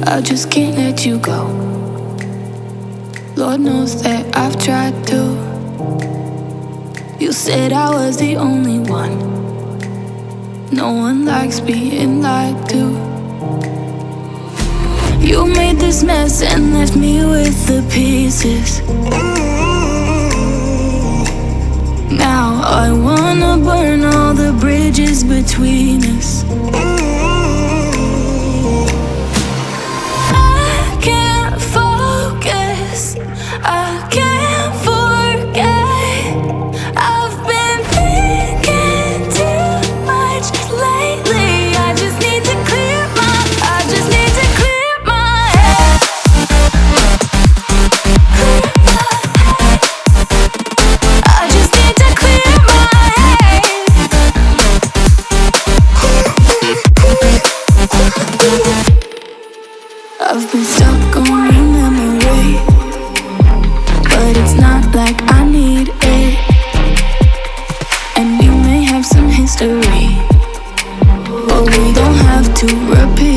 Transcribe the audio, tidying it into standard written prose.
I just can't let you go. Lord knows that I've tried to. You said I was the only one. No one likes being lied to. You made this mess and left me with the pieces. Now I wanna burn all the bridges between us. I can't focus, I can't forget. I've been thinking too much lately. I just need to clear my head. I just need to clear my head. I've been stuck on your memory, but it's not like I need it. And we may have some history, but we don't have to repeat.